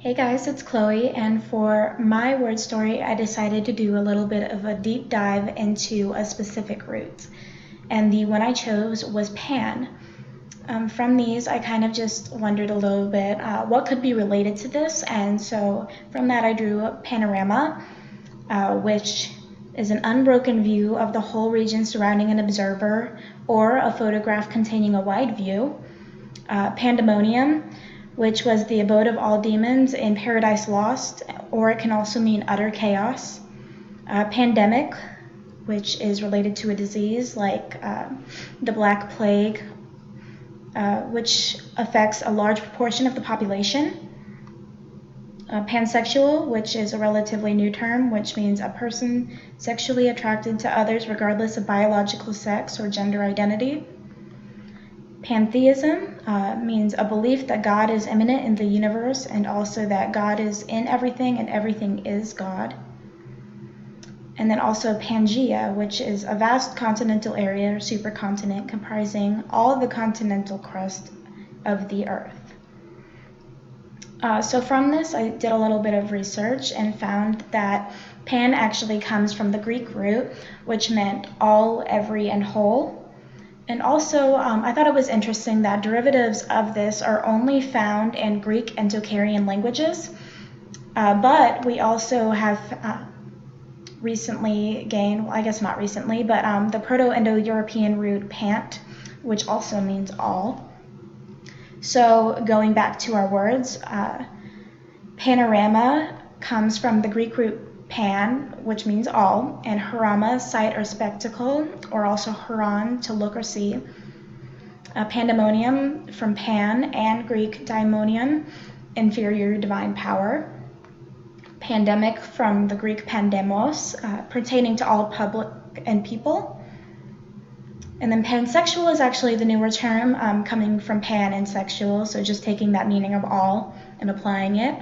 Hey guys, it's Chloe, and for my word story, I decided to do a little bit of a deep dive into a specific root. And the one I chose was pan. From these, I kind of just wondered a little bit what could be related to this, and so from that, I drew a panorama, which is an unbroken view of the whole region surrounding an observer, or a photograph containing a wide view. Pandemonium, which was the abode of all demons in Paradise Lost, or it can also mean utter chaos. Pandemic, which is related to a disease like the Black Plague, which affects a large proportion of the population. Pansexual, which is a relatively new term, which means a person sexually attracted to others regardless of biological sex or gender identity. Pantheism means a belief that God is immanent in the universe and also that God is in everything and everything is God. And then also Pangaea, which is a vast continental area or supercontinent comprising all the continental crust of the earth. So from this, I did a little bit of research and found that pan actually comes from the Greek root, which meant all, every, and whole. And also, I thought it was interesting that derivatives of this are only found in Greek and Tocharian languages, but we also have recently gained, well, I guess not recently, but the Proto-Indo-European root pant, which also means all. So going back to our words, panorama comes from the Greek root pan, which means all, and harama, sight or spectacle, or also haran, to look or see. Pandemonium from pan and Greek daimonion, inferior divine power. Pandemic from the Greek pandemos, pertaining to all public and people. And then pansexual is actually the newer term, coming from pan and sexual, so just taking that meaning of all and applying it.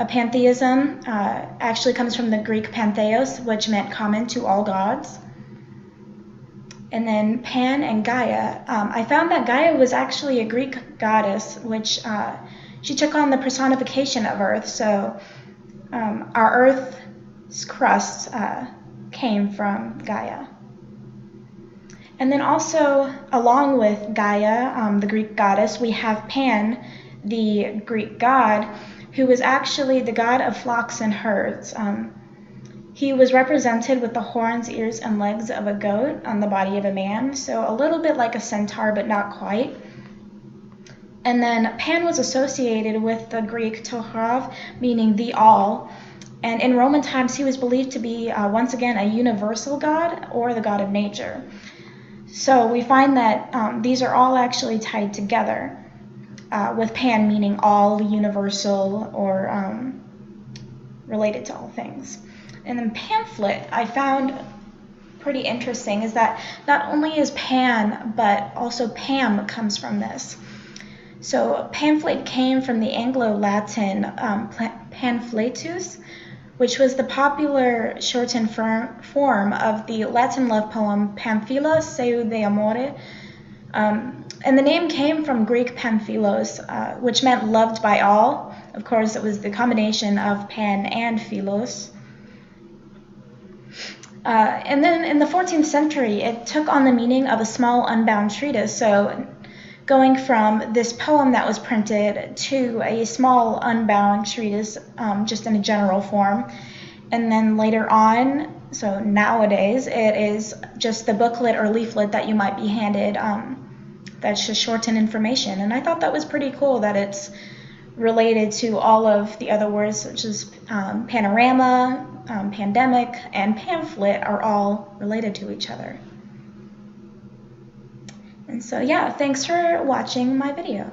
Pantheism actually comes from the Greek pantheos, which meant common to all gods. And then Pan and Gaia. I found that Gaia was actually a Greek goddess, which she took on the personification of Earth. So our Earth's crust came from Gaia. And then also, along with Gaia, the Greek goddess, we have Pan, the Greek god, who was actually the god of flocks and herds. He was represented with the horns, ears, and legs of a goat on the body of a man, so a little bit like a centaur, but not quite. And then Pan was associated with the Greek tohrav, meaning the all. And in Roman times, he was believed to be, once again, a universal god or the god of nature. So we find that these are all actually tied together, with Pan meaning all, universal, or related to all things. And then pamphlet, I found pretty interesting, is that not only is Pan, but also Pam comes from this. So pamphlet came from the Anglo-Latin pamphletus, which was the popular shortened form of the Latin love poem Pamphila seu de amore. And the name came from Greek pamphilos, which meant loved by all. Of course, it was the combination of pan and philos. And then in the 14th century, it took on the meaning of a small unbound treatise. So going from this poem that was printed to a small unbound treatise, just in a general form. And then later on, so nowadays, it is just the booklet or leaflet that you might be handed that's just shortened information. And I thought that was pretty cool that it's related to all of the other words, such as panorama, pandemic, and pamphlet are all related to each other. And so yeah, thanks for watching my video.